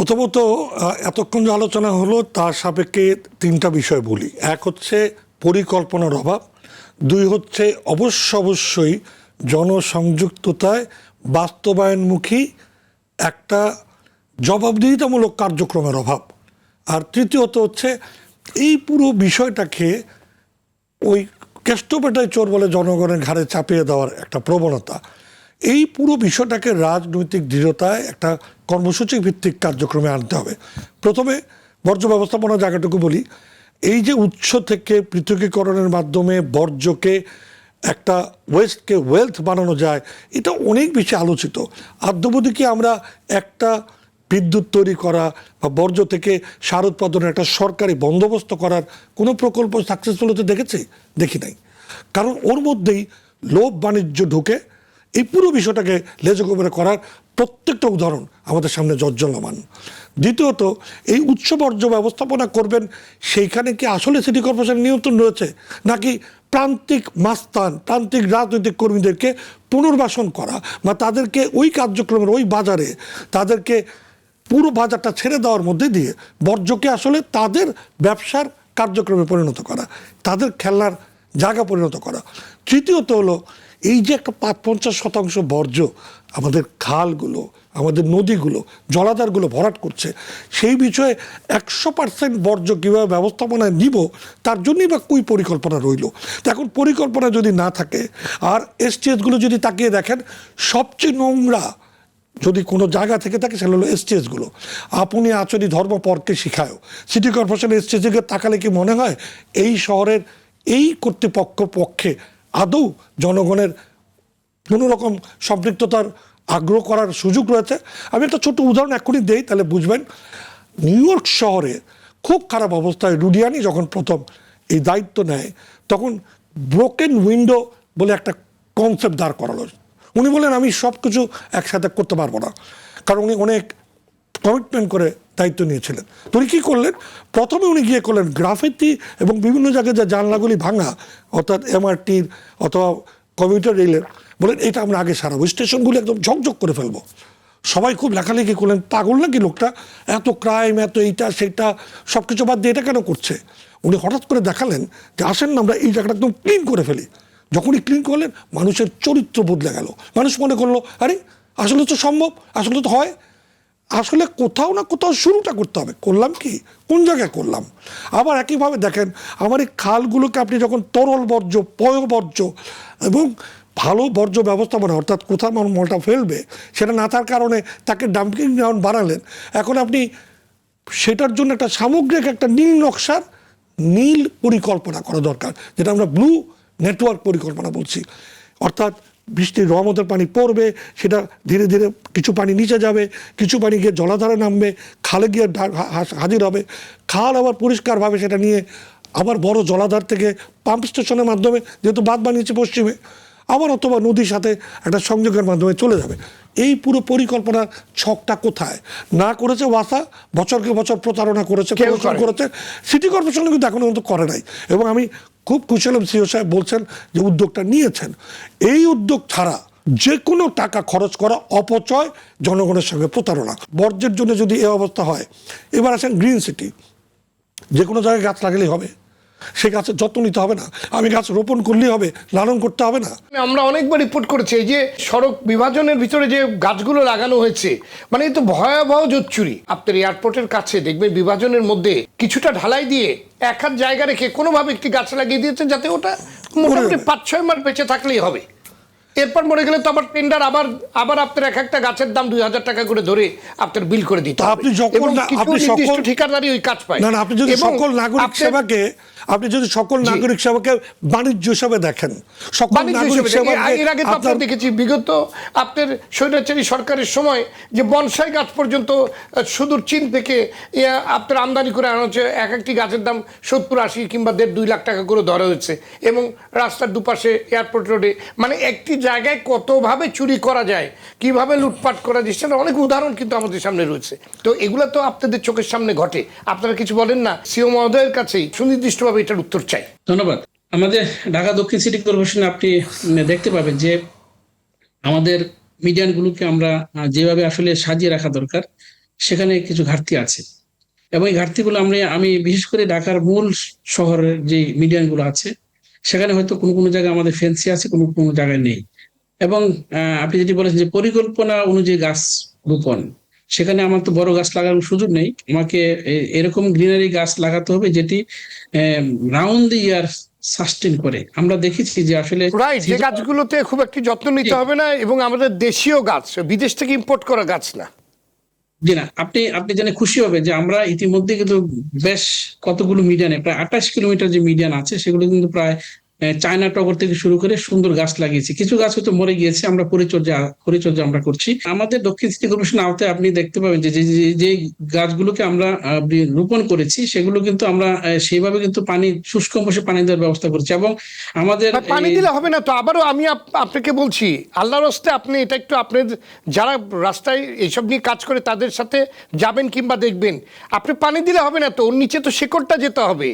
প্রথমত এতক্ষণ যে আলোচনা হলো তার সাপেক্ষে তিনটা বিষয় বলি। এক হচ্ছে পরিকল্পনার অভাব, দুই হচ্ছে অবশ্যই জনসংযুক্ততায় বাস্তবায়নমুখী একটা জবাবদিহিতামূলক কার্যক্রমের অভাব, আর তৃতীয়ত হচ্ছে এই পুরো বিষয়টাকে ওই কেষ্টপেটায় চোর বলে জনগণের ঘাড়ে চাপিয়ে দেওয়ার একটা প্রবণতা। এই পুরো বিষয়টাকে রাজনৈতিক দৃঢ়তায় একটা কর্মসূচি ভিত্তিক কার্যক্রমে আনতে হবে। প্রথমে বর্জ্য ব্যবস্থাপনার জায়গাটুকু বলি। এই যে উৎস থেকে পৃথকীকরণের মাধ্যমে বর্জ্যকে একটা ওয়েস্টকে ওয়েলথ বানানো যায়, এটা অনেক বেশি আলোচিত। আদ্যবধি কি আমরা একটা বিদ্যুৎ তৈরি করা বা বর্জ্য থেকে সার উৎপাদনের একটা সরকারি বন্দোবস্ত করার কোনো প্রকল্প সাকসেসফুল হতে দেখি নাই। কারণ ওর মধ্যেই লোভ বাণিজ্য ঢুকে এই পুরো বিষয়টাকে লেজগোবরে করার প্রত্যেকটা উদাহরণ আমাদের সামনে জজ্জলমান। দ্বিতীয়ত, এই উৎস বর্জ্য ব্যবস্থাপনা করবেন সেইখানে কি আসলে সিটি কর্পোরেশনের নিয়ন্ত্রণ রয়েছে, নাকি প্রান্তিক মাস্তান প্রান্তিক রাজনৈতিক কর্মীদেরকে পুনর্বাসন করা বা তাদেরকে ওই কার্যক্রমের ওই বাজারে তাদেরকে পুরো বাজারটা ছেড়ে দেওয়ার মধ্যে দিয়ে বর্জ্যকে আসলে তাদের ব্যবসার কার্যক্রমে পরিণত করা, তাদের খেলনার জায়গা পরিণত করা। তৃতীয়ত হলো এই যে একটা ৫-৫০% বর্জ্য আমাদের খালগুলো, আমাদের নদীগুলো, জলাধারগুলো ভরাট করছে, সেই বিষয়ে ১০০% বর্জ্য কীভাবে ব্যবস্থাপনায় নিব তার জন্যই বা কই পরিকল্পনা রইল। তো এখন পরিকল্পনা যদি না থাকে, আর এসটিএসগুলো যদি তাকিয়ে দেখেন, সবচেয়ে নোংরা যদি কোনো জায়গা থেকে থাকে সেটা হলো এসটিএসগুলো। আপনি আচরি ধর্ম পরকে শিখায়ও। সিটি কর্পোরেশনের এসটিএসকে তাকালে কি মনে হয় এই শহরের এই কর্তৃপক্ষ পক্ষে আদৌ জনগণের কোনো রকম সম্পৃক্ততার আগ্রহ করার সুযোগ রয়েছে? আমি একটা ছোট উদাহরণ এখনই দেই, তাহলে বুঝবেন। নিউ ইয়র্ক শহরে খুব খারাপ অবস্থায় রুডিয়ানি যখন প্রথম এই দায়িত্ব নেয়, তখন ব্রোকেন উইন্ডো বলে একটা কনসেপ্ট দাঁড় করালো। উনি বলেন আমি সব কিছু একসাথে করতে পারবো না, কারণ উনি অনেক কমিটমেন্ট করে দায়িত্ব নিয়েছিলেন। তো উনি কী করলেন, প্রথমে উনি গিয়ে করলেন গ্রাফিতি এবং বিভিন্ন জায়গায় যে জানলাগুলি ভাঙা, অর্থাৎ এমআরটির অথবা কমিউটার রেলের, বলেন এটা আমরা আগে সারাবো, স্টেশনগুলো একদম ঝকঝক করে ফেলবো। সবাই খুব লেখালেখি করলেন, পাগল নাকি লোকটা, এত ক্রাইম, এত এইটা সেটা, সব কিছু বাদ দিয়ে এটা কেন করছে? উনি হঠাৎ করে দেখালেন যে আসেন না আমরা এই জায়গাটা একদম ক্লিন করে ফেলি। যখনই ক্লিন করলেন, মানুষের চরিত্র বদলে গেল। মানুষ মনে করলো আরে আসলে তো সম্ভব, আসলে তো হয়। আসলে কোথাও না কোথাও শুরুটা করতে হবে। করলাম কি, কোন জায়গায় করলাম? আবার একইভাবে দেখেন, আমার এই খালগুলোকে আপনি যখন তরল বর্জ্য, পয় বর্জ্য এবং ভালো বর্জ্য ব্যবস্থাপনা, অর্থাৎ কোথাও মলটা ফেলবে সেটা না থাকার কারণে তাকে ডাম্পিং গ্রাউন্ড বানালেন। এখন আপনি সেটার জন্য একটা সামগ্রিক একটা নীল নকশার নীল পরিকল্পনা করা দরকার, যেটা আমরা ব্লু নেটওয়ার্ক পরিকল্পনা বলছি। অর্থাৎ বৃষ্টির রহমতের পানি পড়বে, সেটা ধীরে ধীরে কিছু পানি নিচে যাবে, কিছু পানি গিয়ে জলাধারে নামবে, খালে গিয়ে হাজির হবে, খাল আবার পরিষ্কারভাবে সেটা নিয়ে আবার বড় জলাধার থেকে পাম্প স্টেশনের মাধ্যমে, যেহেতু বাঁধ বানিয়েছে পশ্চিমে, আবার অথবা নদীর সাথে একটা সংযোগের মাধ্যমে চলে যাবে। এই পুরো পরিকল্পনার ছকটা কোথায় না করেছে ওয়াসা? বছরকে বছর প্রতারণা করেছে, করেছে। সিটি কর্পোরেশন কিন্তু এখনো পর্যন্ত করে নাই। এবং আমি খুব খুশি হলাম সিও সাহেব বলছেন যে উদ্যোগটা নিয়েছেন। এই উদ্যোগ ছাড়া যে কোনো টাকা খরচ করা অপচয়, জনগণের সঙ্গে প্রতারণা। বর্জ্যের জন্য যদি এই অবস্থা হয়, এবার আসেন গ্রিন সিটি। যে কোনো জায়গায় গাছ লাগালেই হবে, সে গাছের যত্ন নিতে হবে না? আমি গাছ রোপণ করলেই হবে, লালন করতে হবে না? আমরা অনেকবার রিপোর্ট করেছি এই যে সড়ক বিভাজনের ভিতরে যে গাছগুলো লাগানো হয়েছে, মানে এই তো ভয়াবহ জোচ্চুরি। আপনার এয়ারপোর্টের কাছে দেখবেন বিভাজনের মধ্যে কিছুটা ঢালাই দিয়ে এক হাত জায়গা রেখে কোনোভাবে একটি গাছ লাগিয়ে দিয়েছেন, যাতে ওটা মোটামুটি ৫-৬ মাস বেঁচে থাকলেই হবে। এরপর মরে গেলে তো আবার টেন্ডার, আবার আপনার এক একটা গাছের দাম ২,০০০ টাকা করে ধরে আপনার বিল করে দিতে হবে। আপনি যখন নির্দিষ্ট ঠিকাদারি ওই কাজ পায় না। আপনি যদি সকল নাগরিক সেবাকে, আপনি যদি সকল নাগরিক সেবাকে বাণিজ্য হিসাবে দেখেন, সকল নাগরিক সেবা, এর আগে তো আপনার দেখেছি বিগত আপনার স্বৈরাচারী সরকারের সময় যে বনসাই গাছ পর্যন্ত সুদূর চীন থেকে আপনার আমদানি করে আনা হচ্ছে, এক একটি গাছের দাম ৭০-৮০ কিংবা ১.৫-২ লাখ টাকা করে ধরা হয়েছে। এবং রাস্তার দুপাশে এয়ারপোর্ট রোডে, মানে একটি জায়গায় কতভাবে চুরি করা যায়, কিভাবে লুটপাট করা যায়, সেটা অনেক উদাহরণ কিন্তু আমাদের সামনে রয়েছে। তো এগুলো তো আপনাদের চোখের সামনে ঘটে, আপনারা কিছু বলেন না? সিও মহোদয়ের কাছেই সুনির্দিষ্টভাবে এটার উত্তর চাই। ধন্যবাদ। আমাদের ঢাকা দক্ষিণ সিটি কর্পোরেশনে আপনি দেখতে পাবেন যে আমাদের মিডিয়ানগুলোকে আমরা যেভাবে আসলে সাজিয়ে রাখা দরকার, সেখানে কিছু ঘাটতি আছে, এবং এই ঘাটতিগুলো আমি বিশেষ করে ঢাকার মূল শহরের যে মিডিয়ান গুলো আছে সেখানে হয়তো কোনো কোনো জায়গায় আমাদের ফেন্সি আছে, কোনো কোনো জায়গায় নেই। এবং আপনি যেটি বলেছেন যে পরিকল্পনা অনুযায়ী গাছ রোপণ, সেখানে আমার তো বড় গাছ লাগানোর সুযোগ নেই। আমাকে এরকম গ্রিনারি গাছ লাগাতে হবে যেটি রাউন্ড দি ইয়ার সাস্টেন করে। আমরা দেখেছি যে আসলে রাইট, যে গাছগুলোতে খুব একটি যত্ন নিতে হবে না এবং আমাদের দেশীয় গাছ, বিদেশ থেকে ইম্পোর্ট করা গাছ না। জি না, আপনি আপনি জেনে খুশি হবে যে আমরা ইতিমধ্যে কিন্তু বেশ কতগুলো মিডিয়ানে, প্রায় 28 কিলোমিটার যে মিডিয়ান আছে সেগুলো কিন্তু প্রায় চায়না টগর থেকে শুরু করে সুন্দর গাছ লাগিয়েছি। কিছু গাছ হয়তো মরে গিয়েছে, আমরা পরিচর্যা আমরা করছি। আমাদের দক্ষিণ সিটি কর্পোরেশন আওতায় আপনি দেখতে পাবেন যে যে গাছগুলোকে আমরা রোপণ করেছি সেগুলো কিন্তু আমরা সেইভাবে কিন্তু পানি, শুষ্ক অংশে পানি দেওয়ার ব্যবস্থা করেছি। এবং আমাদের পানি দিলে হবে না তো, আবারও আমি আপনাকে বলছি, আল্লাহর হস্তে আপনি এটা একটু আপনার যারা রাস্তায় এইসব নিয়ে কাজ করে তাদের সাথে যাবেন কিংবা দেখবেন, আপনি পানি দিলে হবে না তো, ওর নিচে তো শিকড়টা যেতে হবে,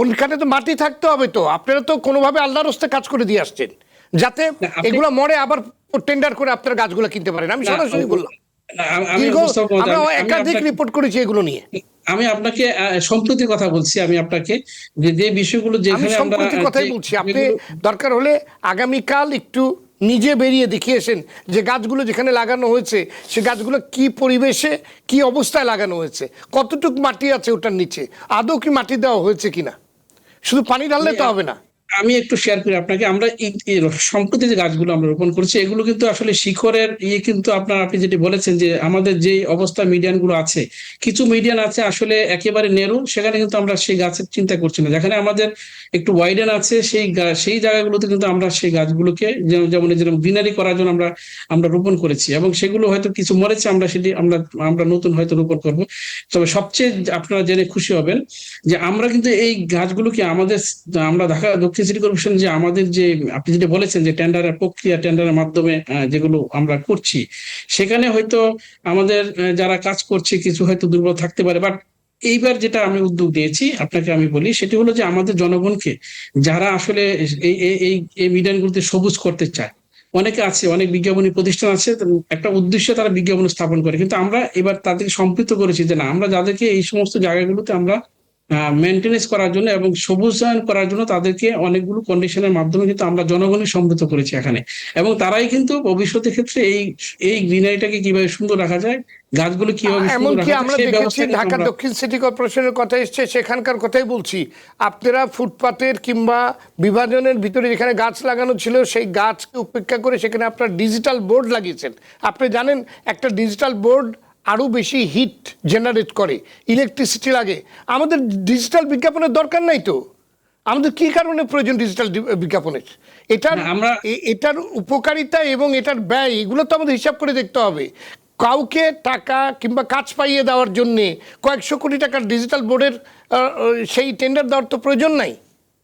ওখানে তো মাটি থাকতে হবে। তো আপনারা তো কোনোভাবে আল্লাহর হস্তে কাজ করে দিয়ে আসছেন যাতে এগুলো মরে আবার টেন্ডার করে আপনারা গাছগুলো কিনতে পারেন। আমি সরাসরি বললাম, আমরা একাধিক রিপোর্ট করেছি এগুলো নিয়ে। আমি আপনাকে সম্প্রতির কথা বলছি, আমি আপনাকে যে বিষয়গুলো যেখানে আমরা কথাই বলছি, আপনি দরকার হলে আগামীকাল একটু নিজে বেরিয়ে দেখিয়েছেন যে গাছগুলো যেখানে লাগানো হয়েছে সে গাছগুলো কি পরিবেশে কি অবস্থায় লাগানো হয়েছে, কতটুকু মাটি আছে ওটার নিচে, আদৌ কি মাটি দেওয়া হয়েছে কিনা। শুধু পানি ঢাললে তো হবে না। আমি একটু শেয়ার করি আপনাকে। আমরা সম্প্রতি যে গাছগুলো আমরা রোপণ করছি এগুলো কিন্তু আসলে শিখরের কিন্তু আপনি যেটি বলেছেন যে আমাদের যে অবস্থা মিডিয়ান গুলো আছে, কিছু মিডিয়ান আছে আসলে একেবারে নেরু, সেখানে কিন্তু আমরা সেই গাছের চিন্তা করছি না। যেখানে আমাদের একটু ওয়াইডেন আছে সেই জায়গাগুলোতে কিন্তু আমরা সেই গাছগুলোকে যেমন গ্রিনারি করার জন্য আমরা রোপণ করেছি, এবং সেগুলো হয়তো কিছু মরেছে, আমরা নতুন হয়তো রোপণ করব। তবে সবচেয়ে আপনারা জেনে খুশি হবেন যে আমরা কিন্তু এই গাছগুলোকে আমরা ঢাকা দক্ষিণ সিটি কর্পোরেশন যে আমাদের যে আপনি যেটা বলেছেন যে টেন্ডারের প্রক্রিয়া, টেন্ডারের মাধ্যমে যেগুলো আমরা করছি, সেখানে হয়তো আমাদের যারা কাজ করছে কিছু হয়তো দুর্বল থাকতে পারে। বাট এইবার যেটা আমি উদ্যোগ নিয়েছি আপনাকে আমি বলি সেটি হলো যে আমাদের জনগণকে যারা আসলে এই মিডিয়ানগুলোতে সবুজ করতে চায়, অনেকে আছে, অনেক বিজ্ঞাপনী প্রতিষ্ঠান আছে, একটা উদ্দেশ্যে তারা বিজ্ঞাপন স্থাপন করে, কিন্তু আমরা এবার তাদেরকে সম্পৃক্ত করেছি যে না, আমরা যাদেরকে এই সমস্ত জায়গাগুলোতে আমরা মেনটেনেন্স করার জন্য এবং সবুজায়ন করার জন্য তাদেরকে অনেকগুলো কন্ডিশনের মাধ্যমে কিন্তু আমরা জনগণের সম্পৃক্ত করেছি এখানে, এবং তারাই কিন্তু ভবিষ্যতের ক্ষেত্রে এই গ্রিনারিটাকে কিভাবে সুন্দর রাখা যায়, গাছগুলো কিভাবে সুন্দর রাখা যায়, আমরা দেখেছি ঢাকা দক্ষিণ সিটি কর্পোরেশনের কথা এসছে, সেখানকার কথাই বলছি। আপনারা ফুটপাতের কিংবা বিভাজনের ভিতরে যেখানে গাছ লাগানো ছিল সেই গাছকে উপেক্ষা করে সেখানে আপনারা ডিজিটাল বোর্ড লাগিয়েছেন। আপনি জানেন একটা ডিজিটাল বোর্ড আরও বেশি হিট জেনারেট করে, ইলেকট্রিসিটি লাগে। আমাদের ডিজিটাল বিজ্ঞাপনের দরকার নাই তো, আমাদের কি কারণে প্রয়োজন ডিজিটাল বিজ্ঞাপনের? এটার উপকারিতা এবং এটার ব্যয় এগুলো তো আমাদের হিসাব করে দেখতে হবে। কাউকে টাকা কিংবা কাজ পাইয়ে দেওয়ার জন্যে কয়েকশো কোটি টাকার ডিজিটাল বোর্ডের সেই টেন্ডার দেওয়ার তো প্রয়োজন নাই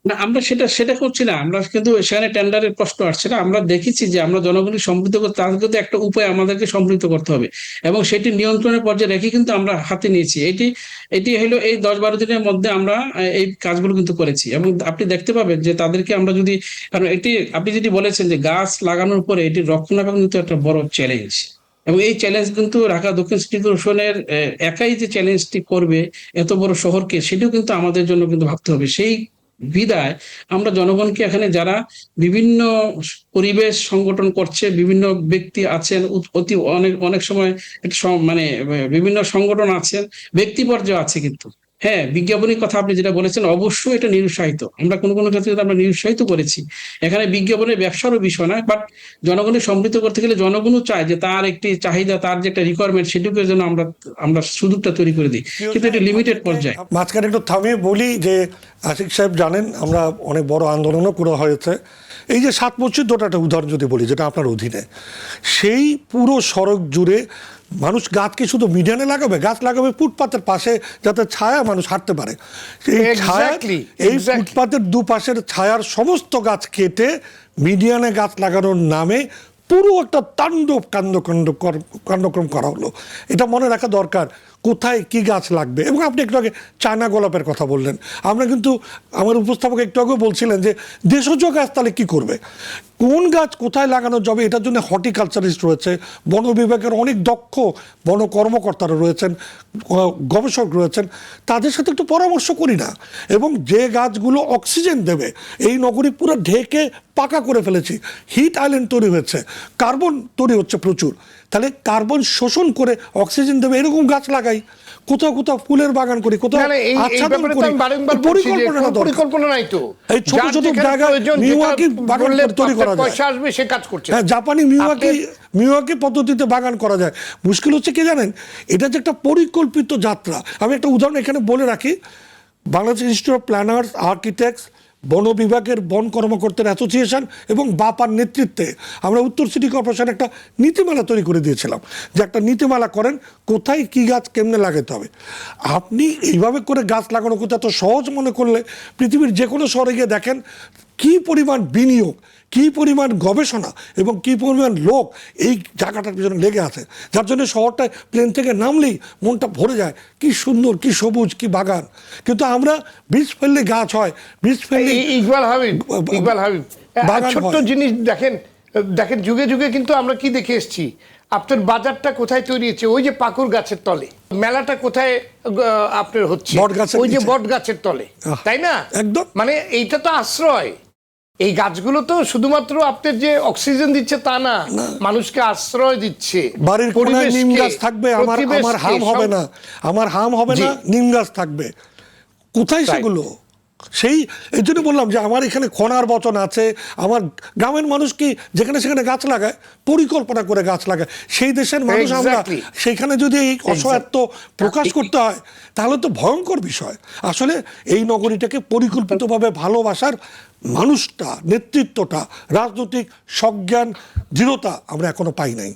না। আমরা সেটা করছি না, আমরা কিন্তু সেখানে টেন্ডারের প্রশ্ন আসছে না। আমরা দেখেছি যে আমরা জনগণকে সম্পৃক্ত করতে, তার কিন্তু একটা উপায় আমাদেরকে সম্পৃক্ত করতে হবে, এবং সেটি নিয়ন্ত্রণের পর্যায়ে রেখে কিন্তু আমরা হাতে নিয়েছি। এটি হলো এই 10-12 দিনের মধ্যে আমরা এই কাজগুলো কিন্তু করেছি, এবং আপনি দেখতে পাবেন যে তাদেরকে আমরা যদি, কারণ আপনি যেটি বলেছেন যে গাছ লাগানোর পরে এটি রক্ষণাবেক্ষণ কিন্তু একটা বড় চ্যালেঞ্জ, এবং এই চ্যালেঞ্জ কিন্তু ঢাকা দক্ষিণ সিটি কর্পোরেশনের একাই যে চ্যালেঞ্জটি করবে এত বড় শহরকে, সেটিও কিন্তু আমাদের জন্য কিন্তু ভাবতে হবে। সেই বিদায় আমরা জনগণকে এখানে যারা বিভিন্ন পরিবেশ সংগঠন করছে, বিভিন্ন ব্যক্তি আছেন, অনেক সময় মানে বিভিন্ন সংগঠন আছেন, ব্যক্তি পর্যায়ে আছে, কিন্তু হ্যাঁ, বিজ্ঞাপনের কথা আপনি যেটা বলেছেন অবশ্যই এটা নিরুৎসাহিত, আমরা কোনো ক্ষেত্রে আমরা নিরুৎসাহিত করেছি। এখানে বিজ্ঞাপনের ব্যবসারও বিষয় না, বাট জনগণের সমৃদ্ধ করতে গেলে জনগণও চায় যে তার একটি চাহিদা, তার যে একটা রিকোয়ারমেন্ট, সেটুকুর জন্য আমরা সুযোগটা তৈরি করে দিই, কিন্তু এটা লিমিটেড পর্যায়ে। মাঝখানে একটু থামিয়ে বলি যে আশিক সাহেব জানেন আমরা অনেক বড় আন্দোলনও করা হয়েছে। এই যে 7 মসজিদ একটা উদাহরণ যদি বলি, যেটা আপনার অধীনে, সেই পুরো সড়ক জুড়ে মানুষ গাছকে শুধু মিডিয়ানে লাগাবে, গাছ লাগাবে ফুটপাতের পাশে যাতে ছায়া মানুষ হাঁটতে পারে। এই ফুটপাতের দুপাশের ছায়ার সমস্ত গাছ কেটে মিডিয়ানে গাছ লাগানোর নামে পুরো একটা তাণ্ডব কাণ্ডক্রম করা হলো। এটা মনে রাখা দরকার। কোথায় কি গাছ লাগবে। এবং আপনি একটু আগে চায়না গোলাপের কথা বললেন, আমরা কিন্তু আমার উপস্থাপক একটু আগে বলছিলেন যে দেশজ গাছ তাহলে কি করবে, কোন গাছ কোথায় লাগানো যাবে এটার জন্য হর্টিকালচারিস্ট রয়েছে, বন বিভাগের অনেক দক্ষ বন কর্মকর্তারা রয়েছেন, গবেষক রয়েছেন, তাদের সাথে একটু পরামর্শ করি না। এবং যে গাছগুলো অক্সিজেন দেবে, এই নগরী পুরো ঢেকে পাকা করে ফেলেছি, হিট আইল্যান্ড তৈরি হয়েছে, কার্বন তৈরি হচ্ছে প্রচুর, তাহলে কার্বন শোষণ করে অক্সিজেন দেবে এরকম গাছ লাগাই, কোথাও কোথাও ফুলের বাগান করি, কোথাও আচ্ছাদন করি। পরিকল্পনা নাই তো, এই ছোট ছোট জায়গায় মিয়াওয়াকি বাগান তৈরি করা যায়, পয়সা আসবে সে কাজ করছে। হ্যাঁ, জাপানি মিয়াওয়াকি পদ্ধতিতে বাগান করা যায়। মুশকিল হচ্ছে কি জানেন, এটা যে একটা পরিকল্পিত যাত্রা। আমি একটা উদাহরণ এখানে বলে রাখি, Bangladesh institute of planners, architects, বন বিভাগের বন কর্মকর্তার অ্যাসোসিয়েশন এবং বাপার নেতৃত্বে আমরা উত্তর সিটি কর্পোরেশন একটা নীতিমালা তৈরি করে দিয়েছিলাম, যে একটা নীতিমালা করেন কোথায় কি গাছ কেমনে লাগাতে হবে। আপনি এইভাবে করে গাছ লাগানো কোথাও এত সহজ মনে করলে পৃথিবীর যে কোনো শহরে গিয়ে দেখেন কী পরিমাণ বিনিয়োগ, কী পরিমাণ গবেষণা এবং কী পরিমাণ লোক এই জায়গাটার পিছনে লেগে আছে, যার জন্য শহরটায় প্লেন থেকে নামলেই মনটা ভরে যায়, কি সুন্দর, কি সবুজ, কি বাগান। কিন্তু আমরা বীজ ফেললে গাছ হয়, বীজ ফেললে ইকবাল হাবিব ছোট্ট জিনিস দেখেন, যুগে যুগে কিন্তু আমরা কি দেখে এসেছি, আপনার বাজারটা কোথায় তৈরি হচ্ছে, ওই যে পাকুর গাছের তলে, মেলাটা কোথায় আপনার হচ্ছে, ওই যে বট গাছের তলে, তাই না? একদম, মানে এইটা তো আশ্রয়। এই গাছগুলো তো শুধুমাত্র আপনার যে অক্সিজেন দিচ্ছে তা না, মানুষকে আশ্রয় দিচ্ছে। বাড়ির কোণায় নিম গাছ থাকবে, আমার হাম হবে না, আমার হাম হবে না, নিম গাছ থাকবে। কোথায় সেগুলো? সেই এই জন্য বললাম যে আমার এখানে খনার বচন আছে, আমার গ্রামের মানুষ কি যেখানে সেখানে গাছ লাগায়, পরিকল্পনা করে গাছ লাগায়। সেই দেশের মানুষ আমরা, সেইখানে যদি এই অসহায়ত্ব প্রকাশ করতে হয় তাহলে তো ভয়ঙ্কর বিষয়। আসলে এই নগরীটাকে পরিকল্পিতভাবে ভালোবাসার মানুষটা, নেতৃত্বটা, রাজনৈতিক সজ্ঞান, দৃঢ়তা আমরা এখনো পাই নাই।